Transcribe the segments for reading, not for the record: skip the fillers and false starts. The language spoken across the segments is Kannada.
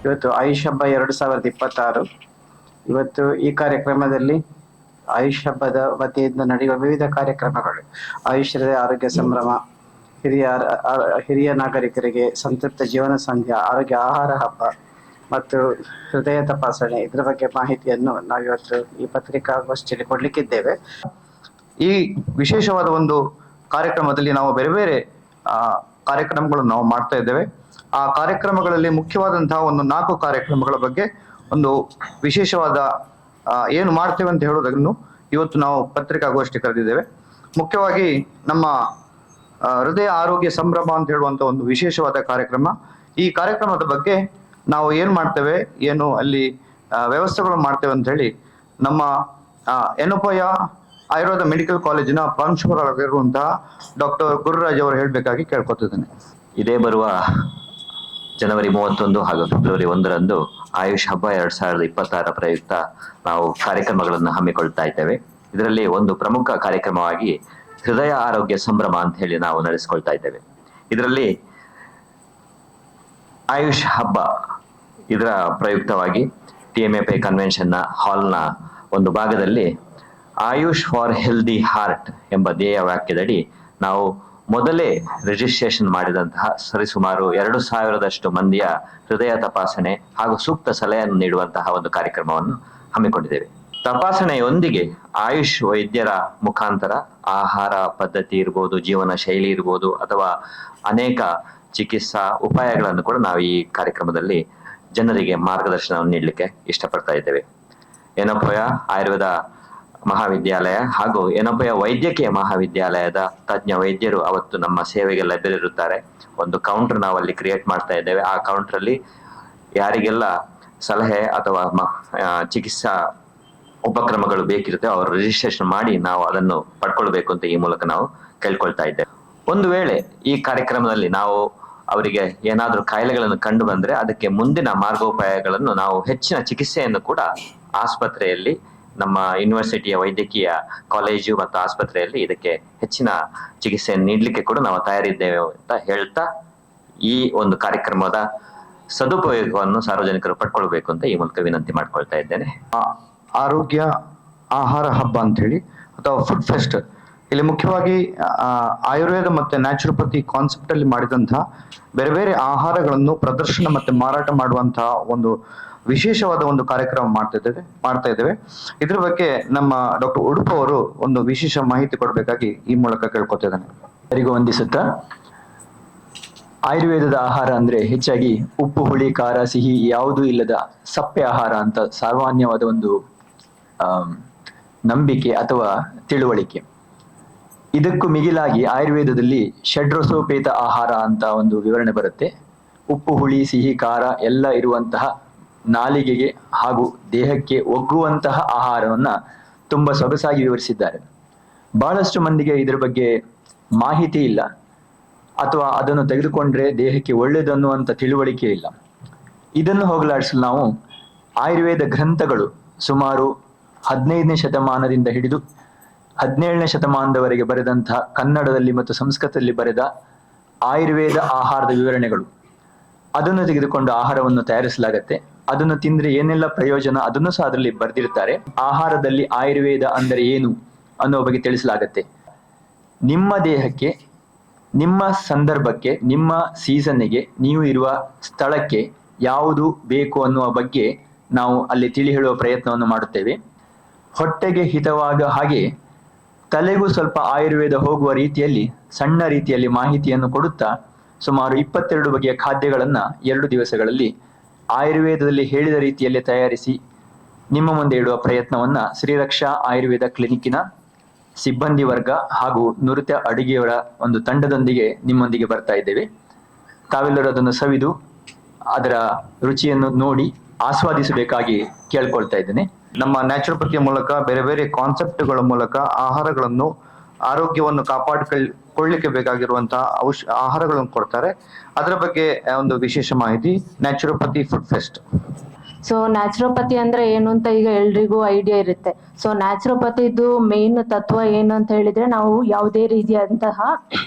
ಇವತ್ತು ಆಯುಷ್ ಹಬ್ಬ 2026. ಇವತ್ತು ಈ ಕಾರ್ಯಕ್ರಮದಲ್ಲಿ ಆಯುಷ್ ಹಬ್ಬದ ವತಿಯಿಂದ ನಡೆಯುವ ವಿವಿಧ ಕಾರ್ಯಕ್ರಮಗಳು, ಆಯುಷ್ ಆರೋಗ್ಯ ಸಂಭ್ರಮ, ಹಿರಿಯ ನಾಗರಿಕರಿಗೆ ಸಂತೃಪ್ತ ಜೀವನ ಸಂಧ್ಯಾ, ಆರೋಗ್ಯ ಆಹಾರ ಹಬ್ಬ ಮತ್ತು ಹೃದಯ ತಪಾಸಣೆ, ಇದರ ಬಗ್ಗೆ ಮಾಹಿತಿಯನ್ನು ನಾವಿವತ್ತು ಈ ಪತ್ರಿಕಾಗೋಷ್ಠಿಯಲ್ಲಿ ಕೊಡ್ಲಿಕ್ಕಿದ್ದೇವೆ. ಈ ವಿಶೇಷವಾದ ಒಂದು ಕಾರ್ಯಕ್ರಮದಲ್ಲಿ ನಾವು ಬೇರೆ ಬೇರೆ ಕಾರ್ಯಕ್ರಮಗಳನ್ನು ನಾವು ಮಾಡ್ತಾ ಇದ್ದೇವೆ. ಆ ಕಾರ್ಯಕ್ರಮಗಳಲ್ಲಿ ಮುಖ್ಯವಾದಂತಹ ಒಂದು 4 ಕಾರ್ಯಕ್ರಮಗಳ ಬಗ್ಗೆ ಒಂದು ವಿಶೇಷವಾದ ಏನು ಮಾಡ್ತೇವೆ ಅಂತ ಹೇಳೋದನ್ನು ಇವತ್ತು ನಾವು ಪತ್ರಿಕಾಗೋಷ್ಠಿ ಕರೆದಿದ್ದೇವೆ. ಮುಖ್ಯವಾಗಿ ನಮ್ಮ ಹೃದಯ ಆರೋಗ್ಯ ಸಂಭ್ರಮ ಅಂತ ಹೇಳುವಂತ ಒಂದು ವಿಶೇಷವಾದ ಕಾರ್ಯಕ್ರಮ. ಈ ಕಾರ್ಯಕ್ರಮದ ಬಗ್ಗೆ ನಾವು ಏನ್ ಮಾಡ್ತೇವೆ, ಏನು ಅಲ್ಲಿ ವ್ಯವಸ್ಥೆಗಳು ಮಾಡ್ತೇವೆ ಅಂತ ಹೇಳಿ ನಮ್ಮ ಯೆನಪೋಯ ಆಯುರ್ವೇದ ಮೆಡಿಕಲ್ ಕಾಲೇಜಿನ ಪ್ರಾಂಶುಪಾಲರಾಗಿರುವಂತಹ ಡಾಕ್ಟರ್ ಗುರುರಾಜ್ ಅವರು ಹೇಳಬೇಕಾಗಿ ಕೇಳ್ಕೊತಿದ್ದೇನೆ. ಇದೇ ಬರುವ ಜನವರಿ 31 ಹಾಗೂ ಫೆಬ್ರವರಿ 1ರಂದು ಆಯುಷ್ ಹಬ್ಬ 2026 ಪ್ರಯುಕ್ತ ನಾವು ಕಾರ್ಯಕ್ರಮಗಳನ್ನು ಹಮ್ಮಿಕೊಳ್ತಾ ಇದ್ದೇವೆ. ಇದರಲ್ಲಿ ಒಂದು ಪ್ರಮುಖ ಕಾರ್ಯಕ್ರಮವಾಗಿ ಹೃದಯ ಆರೋಗ್ಯ ಸಂಭ್ರಮ ಅಂತ ಹೇಳಿ ನಾವು ನಡೆಸಿಕೊಳ್ತಾ ಇದ್ದೇವೆ. ಇದರಲ್ಲಿ ಆಯುಷ್ ಹಬ್ಬ ಇದರ ಪ್ರಯುಕ್ತವಾಗಿ TMFI ಕನ್ವೆನ್ಷನ್ ನ ಹಾಲ್ನ ಒಂದು ಭಾಗದಲ್ಲಿ ಆಯುಷ್ ಫಾರ್ ಹೆಲ್ದಿ ಹಾರ್ಟ್ ಎಂಬ ಧ್ಯೇಯ ವಾಕ್ಯದಡಿ ನಾವು ಮೊದಲೇ ರಿಜಿಸ್ಟ್ರೇಷನ್ ಮಾಡಿದಂತಹ ಸರಿಸುಮಾರು 2,000ದಷ್ಟು ಮಂದಿಯ ಹೃದಯ ತಪಾಸಣೆ ಹಾಗೂ ಸೂಕ್ತ ಸಲಹೆಯನ್ನು ನೀಡುವಂತಹ ಒಂದು ಕಾರ್ಯಕ್ರಮವನ್ನು ಹಮ್ಮಿಕೊಂಡಿದ್ದೇವೆ. ತಪಾಸಣೆಯೊಂದಿಗೆ ಆಯುಷ್ ವೈದ್ಯರ ಮುಖಾಂತರ ಆಹಾರ ಪದ್ಧತಿ ಇರ್ಬೋದು, ಜೀವನ ಶೈಲಿ ಇರ್ಬೋದು, ಅಥವಾ ಅನೇಕ ಚಿಕಿತ್ಸಾ ಉಪಾಯಗಳನ್ನು ಕೂಡ ನಾವು ಈ ಕಾರ್ಯಕ್ರಮದಲ್ಲಿ ಜನರಿಗೆ ಮಾರ್ಗದರ್ಶನವನ್ನು ನೀಡಲಿಕ್ಕೆ ಇಷ್ಟಪಡ್ತಾ ಇದ್ದೇವೆ. ಯೆನಪೋಯ ಆಯುರ್ವೇದ ಮಹಾವಿದ್ಯಾಲಯ ಹಾಗೂ ಯೆನಪೋಯ ವೈದ್ಯಕೀಯ ಮಹಾವಿದ್ಯಾಲಯದ ತಜ್ಞ ವೈದ್ಯರು ಅವತ್ತು ನಮ್ಮ ಸೇವೆಗೆ ಲಭ್ಯರಿರುತ್ತಾರೆ. ಒಂದು ಕೌಂಟರ್ ನಾವು ಅಲ್ಲಿ ಕ್ರಿಯೇಟ್ ಮಾಡ್ತಾ ಇದ್ದೇವೆ. ಆ ಕೌಂಟರ್ ಅಲ್ಲಿ ಯಾರಿಗೆಲ್ಲ ಸಲಹೆ ಅಥವಾ ಚಿಕಿತ್ಸಾ ಉಪಕ್ರಮಗಳು ಬೇಕಿರುತ್ತೆ ಅವರು ರಿಜಿಸ್ಟ್ರೇಷನ್ ಮಾಡಿ ನಾವು ಅದನ್ನು ಪಡ್ಕೊಳ್ಬೇಕು ಅಂತ ಈ ಮೂಲಕ ನಾವು ಕೇಳ್ಕೊಳ್ತಾ ಇದ್ದೇವೆ. ಒಂದು ವೇಳೆ ಈ ಕಾರ್ಯಕ್ರಮದಲ್ಲಿ ನಾವು ಅವರಿಗೆ ಏನಾದ್ರೂ ಕಾಯಿಲೆಗಳನ್ನು ಕಂಡು ಬಂದ್ರೆ ಅದಕ್ಕೆ ಮುಂದಿನ ಮಾರ್ಗೋಪಾಯಗಳನ್ನು ನಾವು ಹೆಚ್ಚಿನ ಚಿಕಿತ್ಸೆಯನ್ನು ಕೂಡ ಆಸ್ಪತ್ರೆಯಲ್ಲಿ, ನಮ್ಮ ಯೂನಿವರ್ಸಿಟಿಯ ವೈದ್ಯಕೀಯ ಕಾಲೇಜು ಮತ್ತು ಆಸ್ಪತ್ರೆಯಲ್ಲಿ ಇದಕ್ಕೆ ಹೆಚ್ಚಿನ ಚಿಕಿತ್ಸೆಯನ್ನು ನೀಡಲಿಕ್ಕೆ ಕೂಡ ನಾವು ತಯಾರಿದ್ದೇವೆ ಅಂತ ಹೇಳ್ತಾ ಈ ಒಂದು ಕಾರ್ಯಕ್ರಮದ ಸದುಪಯೋಗವನ್ನು ಸಾರ್ವಜನಿಕರು ಪಡ್ಕೊಳ್ಬೇಕು ಅಂತ ಈ ಮೂಲಕ ವಿನಂತಿ ಮಾಡ್ಕೊಳ್ತಾ ಇದ್ದೇನೆ. ಆರೋಗ್ಯ ಆಹಾರ ಹಬ್ಬ ಅಂತ ಹೇಳಿ ಅಥವಾ ಫುಡ್ ಫೆಸ್ಟ್, ಇಲ್ಲಿ ಮುಖ್ಯವಾಗಿ ಆಯುರ್ವೇದ ಮತ್ತೆ ನ್ಯಾಚುರೋಪತಿ ಕಾನ್ಸೆಪ್ಟ್ ಅಲ್ಲಿ ಮಾಡಿದಂತಹ ಬೇರೆ ಬೇರೆ ಆಹಾರಗಳನ್ನು ಪ್ರದರ್ಶನ ಮತ್ತೆ ಮಾರಾಟ ಮಾಡುವಂತಹ ಒಂದು ವಿಶೇಷವಾದ ಒಂದು ಕಾರ್ಯಕ್ರಮ ಮಾಡ್ತಾ ಇದ್ದೇವೆ. ಇದ್ರ ಬಗ್ಗೆ ನಮ್ಮ ಡಾಕ್ಟರ್ ಉಡುಪ ಅವರು ಒಂದು ವಿಶೇಷ ಮಾಹಿತಿ ಕೊಡಬೇಕಾಗಿ ಈ ಮೂಲಕ ಕೇಳ್ಕೊತಿದ್ದೇನೆ. ಎಲ್ಲರಿಗೂ ವಂದಿಸುತ್ತಾ, ಆಯುರ್ವೇದದ ಆಹಾರ ಅಂದ್ರೆ ಹೆಚ್ಚಾಗಿ ಉಪ್ಪು, ಹುಳಿ, ಖಾರ, ಸಿಹಿ ಯಾವುದೂ ಇಲ್ಲದ ಸಪ್ಪೆ ಆಹಾರ ಅಂತ ಸಾಮಾನ್ಯವಾದ ಒಂದು ನಂಬಿಕೆ ಅಥವಾ ತಿಳುವಳಿಕೆ. ಇದಕ್ಕೂ ಮಿಗಿಲಾಗಿ ಆಯುರ್ವೇದದಲ್ಲಿ ಷಡ್ರಸೋಪೇತ ಆಹಾರ ಅಂತ ಒಂದು ವಿವರಣೆ ಬರುತ್ತೆ. ಉಪ್ಪು, ಹುಳಿ, ಸಿಹಿ, ಖಾರ ಎಲ್ಲ ಇರುವಂತಹ, ನಾಲಿಗೆಗೆ ಹಾಗೂ ದೇಹಕ್ಕೆ ಒಗ್ಗುವಂತಹ ಆಹಾರವನ್ನ ತುಂಬಾ ಸೊಗಸಾಗಿ ವಿವರಿಸಿದ್ದಾರೆ. ಬಹಳಷ್ಟು ಮಂದಿಗೆ ಇದರ ಬಗ್ಗೆ ಮಾಹಿತಿ ಇಲ್ಲ ಅಥವಾ ಅದನ್ನು ತೆಗೆದುಕೊಂಡ್ರೆ ದೇಹಕ್ಕೆ ಒಳ್ಳೆಯದನ್ನುವಂತ ತಿಳುವಳಿಕೆ ಇಲ್ಲ. ಇದನ್ನು ಹೋಗಲಾಡಿಸಲು ನಾವು ಆಯುರ್ವೇದ ಗ್ರಂಥಗಳು ಸುಮಾರು 15ನೇ ಶತಮಾನದಿಂದ ಹಿಡಿದು 17ನೇ ಶತಮಾನದವರೆಗೆ ಬರೆದಂತಹ ಕನ್ನಡದಲ್ಲಿ ಮತ್ತು ಸಂಸ್ಕೃತದಲ್ಲಿ ಬರೆದ ಆಯುರ್ವೇದ ಆಹಾರದ ವಿವರಣೆಗಳು, ಅದನ್ನು ತೆಗೆದುಕೊಂಡು ಆಹಾರವನ್ನು ತಯಾರಿಸಲಾಗತ್ತೆ. ಅದನ್ನು ತಿಂದ್ರೆ ಏನೆಲ್ಲ ಪ್ರಯೋಜನ ಅದನ್ನು ಸಹ ಅದರಲ್ಲಿ ಬರೆದಿರ್ತಾರೆ. ಆಹಾರದಲ್ಲಿ ಆಯುರ್ವೇದ ಅಂದರೆ ಏನು ಅನ್ನೋ ಬಗ್ಗೆ ತಿಳಿಸಲಾಗತ್ತೆ. ನಿಮ್ಮ ದೇಹಕ್ಕೆ, ನಿಮ್ಮ ಸಂದರ್ಭಕ್ಕೆ, ನಿಮ್ಮ ಸೀಸನ್ನಿಗೆ, ನೀವು ಇರುವ ಸ್ಥಳಕ್ಕೆ ಯಾವುದು ಬೇಕು ಅನ್ನುವ ಬಗ್ಗೆ ನಾವು ಅಲ್ಲಿ ತಿಳಿ ಹೇಳುವ ಪ್ರಯತ್ನವನ್ನು ಮಾಡುತ್ತೇವೆ. ಹೊಟ್ಟೆಗೆ ಹಿತವಾದ ಹಾಗೆ ತಲೆಗೂ ಸ್ವಲ್ಪ ಆಯುರ್ವೇದ ಹೋಗುವ ರೀತಿಯಲ್ಲಿ ಸಣ್ಣ ರೀತಿಯಲ್ಲಿ ಮಾಹಿತಿಯನ್ನು ಕೊಡುತ್ತಾ ಸುಮಾರು 22 ಬಗೆಯ ಖಾದ್ಯಗಳನ್ನ 2 ದಿವಸಗಳಲ್ಲಿ ಆಯುರ್ವೇದದಲ್ಲಿ ಹೇಳಿದ ರೀತಿಯಲ್ಲಿ ತಯಾರಿಸಿ ನಿಮ್ಮ ಮುಂದೆ ಇಡುವ ಪ್ರಯತ್ನವನ್ನ ಶ್ರೀರಕ್ಷಾ ಆಯುರ್ವೇದ ಕ್ಲಿನಿಕ್ಕಿನ ಸಿಬ್ಬಂದಿ ವರ್ಗ ಹಾಗೂ ನುರಿತ ಅಡುಗೆಯವರ ಒಂದು ತಂಡದೊಂದಿಗೆ ನಿಮ್ಮೊಂದಿಗೆ ಬರ್ತಾ ಇದ್ದೇವೆ. ತಾವೆಲ್ಲರೂ ಅದನ್ನು ಸವಿದು ಅದರ ರುಚಿಯನ್ನು ನೋಡಿ ಆಸ್ವಾದಿಸಬೇಕಾಗಿ ಕೇಳ್ಕೊಳ್ತಾ ಇದ್ದೇನೆ. ನಮ್ಮ ನ್ಯಾಚುರೋಪತಿಯ ಮೂಲಕ ಬೇರೆ ಬೇರೆ ಕಾನ್ಸೆಪ್ಟ್ಗಳ ಮೂಲಕ ಆಹಾರಗಳನ್ನು, ಆರೋಗ್ಯವನ್ನು ಕಾಪಾಡಿಕೊಳ್ಳಿಕ್ಕೆ ಬೇಕಾಗಿರುವಂತಹ ಆಹಾರಗಳನ್ನು ಕೊಡ್ತಾರೆ. ಅದರ ಬಗ್ಗೆ ಒಂದು ವಿಶೇಷ ಮಾಹಿತಿ naturopathy food fest. So naturopathy ಅಂದ್ರೆ ಏನು ಅಂತ ಈಗ ಎಲ್ರಿಗೂ ಐಡಿಯಾ ಇರುತ್ತೆ. ಸೊ ನ್ಯಾಚುರೋಪತಿದು ಮೇನ್ ತತ್ವ ಏನು ಅಂತ ಹೇಳಿದ್ರೆ, ನಾವು ಯಾವುದೇ ರೀತಿಯಾದಂತಹ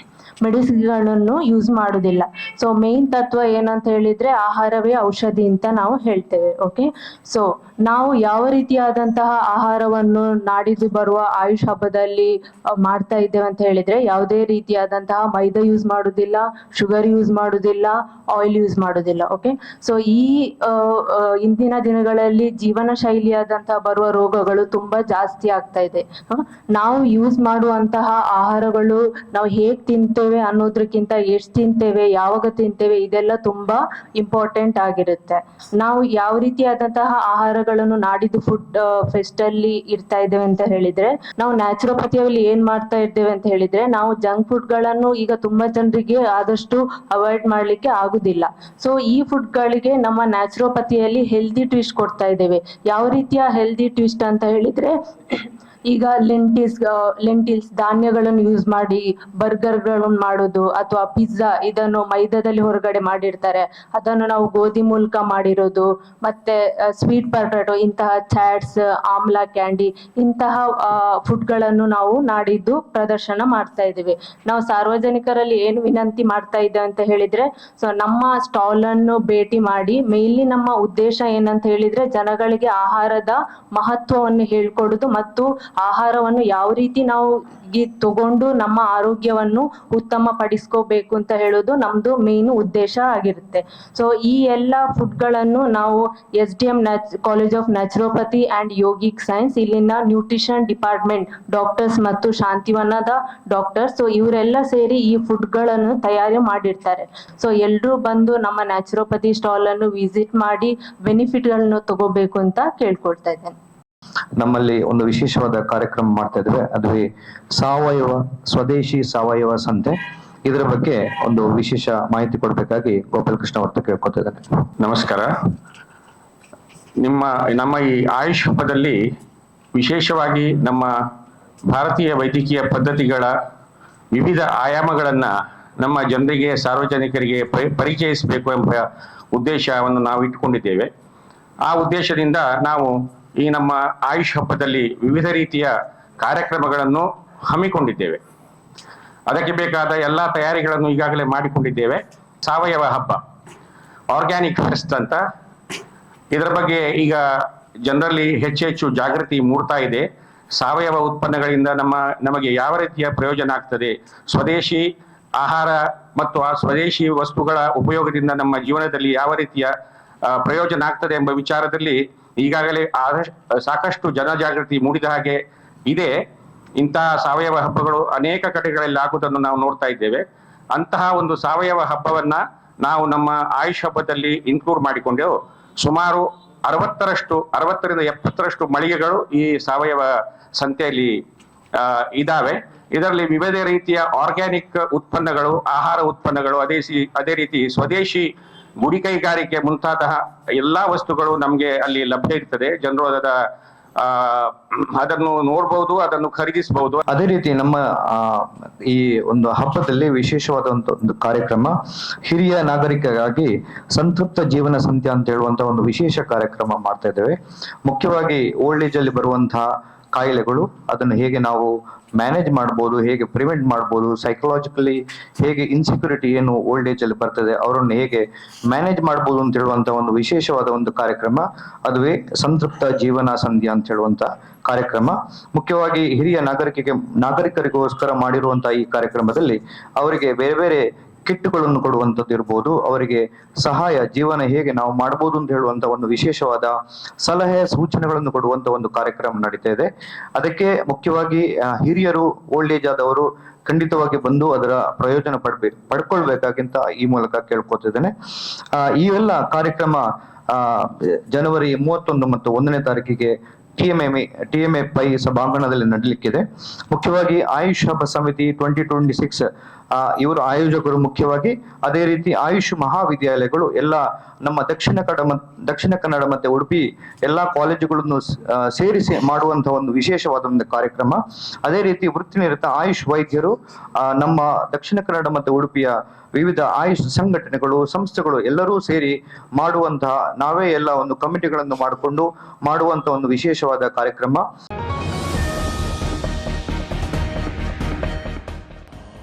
ಮೆಡಿಸಿನ್ಗಳನ್ನು ಯೂಸ್ ಮಾಡುದಿಲ್ಲ. ಸೊ ಮೇನ್ ತತ್ವ ಏನಂತ ಹೇಳಿದ್ರೆ ಆಹಾರವೇ ಔಷಧಿ ಅಂತ ನಾವು ಹೇಳ್ತೇವೆ. ಓಕೆ, ಸೊ ನಾವು ಯಾವ ರೀತಿಯಾದಂತಹ ಆಹಾರವನ್ನು ನಾಡಿದ್ದು ಬರುವ ಆಯುಷ್ ಹಬ್ಬದಲ್ಲಿ ಮಾಡ್ತಾ ಇದ್ದೇವೆ ಅಂತ ಹೇಳಿದ್ರೆ, ಯಾವುದೇ ರೀತಿಯಾದಂತಹ ಮೈದಾ ಯೂಸ್ ಮಾಡುದಿಲ್ಲ, ಶುಗರ್ ಯೂಸ್ ಮಾಡುದಿಲ್ಲ, ಆಯಿಲ್ ಯೂಸ್ ಮಾಡುದಿಲ್ಲ. ಓಕೆ, ಸೊ ಈ ಇಂದಿನ ದಿನಗಳಲ್ಲಿ ಜೀವನ ಶೈಲಿಯಾದಂತಹ ಬರುವ ರೋಗಗಳು ತುಂಬಾ ಜಾಸ್ತಿ ಆಗ್ತಾ ಇದೆ. ನಾವು ಯೂಸ್ ಮಾಡುವಂತಹ ಆಹಾರಗಳು ನಾವು ಹೇಗ್ ತಿಂತೇವೆ ಅನ್ನೋದ್ರಕ್ಕಿಂತ ಎಷ್ಟು ತಿಂತೇವೆ, ಯಾವಾಗ ತಿಂತೇವೆ, ಇದೆಲ್ಲ ತುಂಬಾ ಇಂಪಾರ್ಟೆಂಟ್ ಆಗಿರುತ್ತೆ. ನಾವು ಯಾವ ರೀತಿಯಾದಂತಹ ಆಹಾರಗಳನ್ನು ನಾಡಿದ್ದು ಫುಡ್ ಫೆಸ್ಟ್ ಅಲ್ಲಿ ಇರ್ತಾ ಇದ್ದೇವೆ ಅಂತ ಹೇಳಿದ್ರೆ, ನಾವು ನ್ಯಾಚುರೋಪತಿಯಲ್ಲಿ ಏನ್ ಮಾಡ್ತಾ ಇದ್ದೇವೆ ಅಂತ ಹೇಳಿದ್ರೆ, ನಾವು ಜಂಕ್ ಫುಡ್ ಗಳನ್ನು ಈಗ ತುಂಬಾ ಜನರಿಗೆ ಆದಷ್ಟು ಅವಾಯ್ಡ್ ಮಾಡ್ಲಿಕ್ಕೆ ಆಗುದಿಲ್ಲ. ಸೊ ಈ ಫುಡ್ ಗಳಿಗೆ ನಮ್ಮ ನ್ಯಾಚುರೋಪತಿಯಲ್ಲಿ ಹೆಲ್ದಿ ಟ್ವಿಸ್ಟ್ ಕೊಡ್ತಾ ಇದ್ದೇವೆ. ಯಾವ ರೀತಿಯ ಹೆಲ್ದಿ ಟ್ವಿಸ್ಟ್ ಅಂತ ಹೇಳಿದ್ರೆ, ಈಗ ಲೆಂಟಿಲ್ಸ್ ಧಾನ್ಯಗಳನ್ನು ಯೂಸ್ ಮಾಡಿ ಬರ್ಗರ್ಗಳನ್ನು ಮಾಡೋದು, ಅಥವಾ ಪಿಜ್ಜಾ ಇದನ್ನು ಮೈದಾದಲ್ಲಿ ಹೊರಗಡೆ ಮಾಡಿರ್ತಾರೆ, ಅದನ್ನು ನಾವು ಗೋಧಿ ಮೂಲಕ ಮಾಡಿರೋದು, ಮತ್ತೆ ಸ್ವೀಟ್ ಪೊಟ್ಯಾಟೊ, ಇಂತಹ ಚಾಟ್ಸ್, ಆಮ್ಲಾ ಕ್ಯಾಂಡಿ, ಇಂತಹ ಫುಡ್ಗಳನ್ನು ನಾವು ನಾಡಿದ್ದು ಪ್ರದರ್ಶನ ಮಾಡ್ತಾ ಇದ್ದೀವಿ. ನಾವು ಸಾರ್ವಜನಿಕರಲ್ಲಿ ಏನು ವಿನಂತಿ ಮಾಡ್ತಾ ಇದ್ದೇವೆ ಅಂತ ಹೇಳಿದ್ರೆ, ಸೊ ನಮ್ಮ ಸ್ಟಾಲ್ ಅನ್ನು ಭೇಟಿ ಮಾಡಿ, ಮೇನ್ಲಿ ನಮ್ಮ ಉದ್ದೇಶ ಏನಂತ ಹೇಳಿದ್ರೆ ಜನಗಳಿಗೆ ಆಹಾರದ ಮಹತ್ವವನ್ನು ಹೇಳ್ಕೊಡುದು ಮತ್ತು ಆಹಾರವನ್ನು ಯಾವ ರೀತಿ ನಾವು ತಗೊಂಡು ನಮ್ಮ ಆರೋಗ್ಯವನ್ನು ಉತ್ತಮ ಪಡಿಸ್ಕೋಬೇಕು ಅಂತ ಹೇಳೋದು ನಮ್ದು ಮೇನ್ ಉದ್ದೇಶ ಆಗಿರುತ್ತೆ. ಸೊ ಈ ಎಲ್ಲ ಫುಡ್ಗಳನ್ನು ನಾವು SDM college of naturopathy and yogic science ಇಲ್ಲಿನ ನ್ಯೂಟ್ರಿಷನ್ ಡಿಪಾರ್ಟ್ಮೆಂಟ್ ಡಾಕ್ಟರ್ಸ್ ಮತ್ತು ಶಾಂತಿವನದ ಡಾಕ್ಟರ್ಸ್, ಸೊ ಇವರೆಲ್ಲ ಸೇರಿ ಈ ಫುಡ್ಗಳನ್ನು ತಯಾರಿ ಮಾಡಿರ್ತಾರೆ. ಸೊ ಎಲ್ರೂ ಬಂದು ನಮ್ಮ ನ್ಯಾಚುರೋಪತಿ ಸ್ಟಾಲ್ ಅನ್ನು ವಿಸಿಟ್ ಮಾಡಿ ಬೆನಿಫಿಟ್ಗಳನ್ನು ತಗೋಬೇಕು ಅಂತ ಕೇಳ್ಕೊಳ್ತಾ ಇದ್ದೇನೆ. ನಮ್ಮಲ್ಲಿ ಒಂದು ವಿಶೇಷವಾದ ಕಾರ್ಯಕ್ರಮ ಮಾಡ್ತಾ ಇದ್ದೇವೆ, ಅದುವೇ ಸ್ವದೇಶಿ ಸಾವಯವ ಸಂತೆ. ಇದರ ಬಗ್ಗೆ ಒಂದು ವಿಶೇಷ ಮಾಹಿತಿ ಕೊಡಬೇಕಾಗಿ ಗೋಪಾಲಕೃಷ್ಣ ಅವರ ಕೇಳ್ಕೊತಿದ್ದಾರೆ. ನಮಸ್ಕಾರ. ನಮ್ಮ ಈ ಆಯುಷ್ ಹಬ್ಬದಲ್ಲಿ ವಿಶೇಷವಾಗಿ ನಮ್ಮ ಭಾರತೀಯ ವೈದ್ಯಕೀಯ ಪದ್ಧತಿಗಳ ವಿವಿಧ ಆಯಾಮಗಳನ್ನ ನಮ್ಮ ಜನರಿಗೆ, ಸಾರ್ವಜನಿಕರಿಗೆ ಪರಿಚಯಿಸಬೇಕು ಎಂಬ ಉದ್ದೇಶವನ್ನು ನಾವು ಇಟ್ಕೊಂಡಿದ್ದೇವೆ. ಆ ಉದ್ದೇಶದಿಂದ ನಾವು ಈ ನಮ್ಮ ಆಯುಷ್ ಹಬ್ಬದಲ್ಲಿ ವಿವಿಧ ರೀತಿಯ ಕಾರ್ಯಕ್ರಮಗಳನ್ನು ಹಮ್ಮಿಕೊಂಡಿದ್ದೇವೆ. ಅದಕ್ಕೆ ಬೇಕಾದ ಎಲ್ಲ ತಯಾರಿಗಳನ್ನು ಈಗಾಗಲೇ ಮಾಡಿಕೊಂಡಿದ್ದೇವೆ. ಸಾವಯವ ಹಬ್ಬ, ಆರ್ಗ್ಯಾನಿಕ್ ಫೆಸ್ಟ್ ಅಂತ, ಇದರ ಬಗ್ಗೆ ಈಗ ಜನರಲ್ಲಿ ಹೆಚ್ಚೆಚ್ಚು ಜಾಗೃತಿ ಮೂಡ್ತಾ ಇದೆ. ಸಾವಯವ ಉತ್ಪನ್ನಗಳಿಂದ ನಮಗೆ ಯಾವ ರೀತಿಯ ಪ್ರಯೋಜನ ಆಗ್ತದೆ, ಸ್ವದೇಶಿ ಆಹಾರ ಮತ್ತು ಆ ಸ್ವದೇಶಿ ವಸ್ತುಗಳ ಉಪಯೋಗದಿಂದ ನಮ್ಮ ಜೀವನದಲ್ಲಿ ಯಾವ ರೀತಿಯ ಪ್ರಯೋಜನ ಆಗ್ತದೆ ಎಂಬ ವಿಚಾರದಲ್ಲಿ ಈಗಾಗಲೇ ಸಾಕಷ್ಟು ಜನಜಾಗೃತಿ ಮೂಡಿದ ಹಾಗೆ ಇದೆ. ಇಂತಹ ಸಾವಯವ ಹಬ್ಬಗಳು ಅನೇಕ ಕಡೆಗಳಲ್ಲಿ ಆಗುವುದನ್ನು ನಾವು ನೋಡ್ತಾ ಇದ್ದೇವೆ. ಅಂತಹ ಒಂದು ಸಾವಯವ ಹಬ್ಬವನ್ನ ನಾವು ನಮ್ಮ ಆಯುಷ್ ಹಬ್ಬದಲ್ಲಿ ಇನ್ಕ್ಲೂಡ್ ಮಾಡಿಕೊಂಡೆವು. ಸುಮಾರು 60ರಿಂದ 70ರಷ್ಟು ಮಳಿಗೆಗಳು ಈ ಸಾವಯವ ಸಂತೆಯಲ್ಲಿ ಇದಾವೆ. ಇದರಲ್ಲಿ ವಿವಿಧ ರೀತಿಯ ಆರ್ಗ್ಯಾನಿಕ್ ಉತ್ಪನ್ನಗಳು, ಆಹಾರ ಉತ್ಪನ್ನಗಳು, ಅದೇ ರೀತಿ ಸ್ವದೇಶಿ ಗುಡಿ ಕೈಗಾರಿಕೆ ಮುಂತಾದ ಎಲ್ಲಾ ವಸ್ತುಗಳು ನಮ್ಗೆ ಅಲ್ಲಿ ಲಭ್ಯ ಇರ್ತದೆ. ಜನರು ಅದನ್ನು ನೋಡ್ಬಹುದು, ಅದನ್ನು ಖರೀದಿಸಬಹುದು. ಅದೇ ರೀತಿ ನಮ್ಮ ಈ ಒಂದು ಹಬ್ಬದಲ್ಲಿ ವಿಶೇಷವಾದ ಒಂದು ಕಾರ್ಯಕ್ರಮ, ಹಿರಿಯ ನಾಗರಿಕರಿಗಾಗಿ ಸಂತೃಪ್ತ ಜೀವನ ಸಂತೆ ಅಂತ ಹೇಳುವಂತಹ ಒಂದು ವಿಶೇಷ ಕಾರ್ಯಕ್ರಮ ಮಾಡ್ತಾ ಇದ್ದೇವೆ. ಮುಖ್ಯವಾಗಿ ಓಲ್ಡ್ ಏಜ್ ಅಲ್ಲಿ ಬರುವಂತಹ ಕಾಯಿಲೆಗಳು, ಅದನ್ನು ಹೇಗೆ ನಾವು ಮ್ಯಾನೇಜ್ ಮಾಡ್ಬೋದು, ಹೇಗೆ ಪ್ರಿವೆಂಟ್ ಮಾಡ್ಬೋದು, ಸೈಕಲಾಜಿಕಲಿ ಹೇಗೆ ಇನ್ಸೆಕ್ಯೂರಿಟಿ ಏನು ಓಲ್ಡ್ ಏಜ್ ಅಲ್ಲಿ ಬರ್ತದೆ ಅವರನ್ನು ಹೇಗೆ ಮ್ಯಾನೇಜ್ ಮಾಡ್ಬೋದು ಅಂತ ಹೇಳುವಂತ ಒಂದು ವಿಶೇಷವಾದ ಒಂದು ಕಾರ್ಯಕ್ರಮ, ಅದುವೇ ಸಂತೃಪ್ತ ಜೀವನ ಸಂಧ್ಯಾ ಅಂತ ಹೇಳುವಂತ ಕಾರ್ಯಕ್ರಮ. ಮುಖ್ಯವಾಗಿ ಹಿರಿಯ ನಾಗರಿಕರಿಗೋಸ್ಕರ ಮಾಡಿರುವಂತಹ ಈ ಕಾರ್ಯಕ್ರಮದಲ್ಲಿ ಅವರಿಗೆ ಬೇರೆ ಬೇರೆ ಕಿಟ್ಗಳನ್ನು ಕೊಡುವಂಥದ್ದು ಇರ್ಬೋದು, ಅವರಿಗೆ ಸಹಾಯ ಜೀವನ ಹೇಗೆ ನಾವು ಮಾಡ್ಬೋದು ಅಂತ ಹೇಳುವಂತ ಒಂದು ವಿಶೇಷವಾದ ಸಲಹೆ ಸೂಚನೆಗಳನ್ನು ಕೊಡುವಂತ ಒಂದು ಕಾರ್ಯಕ್ರಮ ನಡೀತಾ ಇದೆ. ಅದಕ್ಕೆ ಮುಖ್ಯವಾಗಿ ಹಿರಿಯರು, ಓಲ್ಡ್ ಏಜ್ ಆದವರು ಖಂಡಿತವಾಗಿ ಬಂದು ಅದರ ಪ್ರಯೋಜನ ಪಡ್ಕೊಳ್ಬೇಕಾಗಿಂತ ಈ ಮೂಲಕ ಕೇಳ್ಕೊತಿದ್ದೇನೆ. ಈ ಎಲ್ಲ ಕಾರ್ಯಕ್ರಮ ಜನವರಿ 31 ಮತ್ತು 1ನೇ ತಾರೀಕಿಗೆ TMA ಪೈ ಸಭಾಂಗಣದಲ್ಲಿ ನಡೀಲಿಕ್ಕಿದೆ. ಮುಖ್ಯವಾಗಿ ಆಯುಷ್ ಹಬ್ಬ ಸಮಿತಿ 2026 ಇವರು ಆಯೋಜಕರು ಮುಖ್ಯವಾಗಿ. ಅದೇ ರೀತಿ ಆಯುಷ್ ಮಹಾವಿದ್ಯಾಲಯಗಳು ಎಲ್ಲ ನಮ್ಮ ದಕ್ಷಿಣ ಕನ್ನಡ ಮತ್ತೆ ಉಡುಪಿ ಎಲ್ಲಾ ಕಾಲೇಜುಗಳನ್ನು ಸೇರಿಸಿ ಮಾಡುವಂತಹ ಒಂದು ವಿಶೇಷವಾದ ಒಂದು ಕಾರ್ಯಕ್ರಮ. ಅದೇ ರೀತಿ ವೃತ್ತಿನಿರತ ಆಯುಷ್ ವೈದ್ಯರು ನಮ್ಮ ದಕ್ಷಿಣ ಕನ್ನಡ ಮತ್ತೆ ಉಡುಪಿಯ ವಿವಿಧ ಆಯುಷ್ ಸಂಘಟನೆಗಳು, ಸಂಸ್ಥೆಗಳು ಎಲ್ಲರೂ ಸೇರಿ ಮಾಡುವಂತಹ, ನಾವೇ ಎಲ್ಲ ಒಂದು ಕಮಿಟಿಗಳನ್ನು ಮಾಡಿಕೊಂಡು ಮಾಡುವಂತಹ ಒಂದು ವಿಶೇಷವಾದ ಕಾರ್ಯಕ್ರಮ.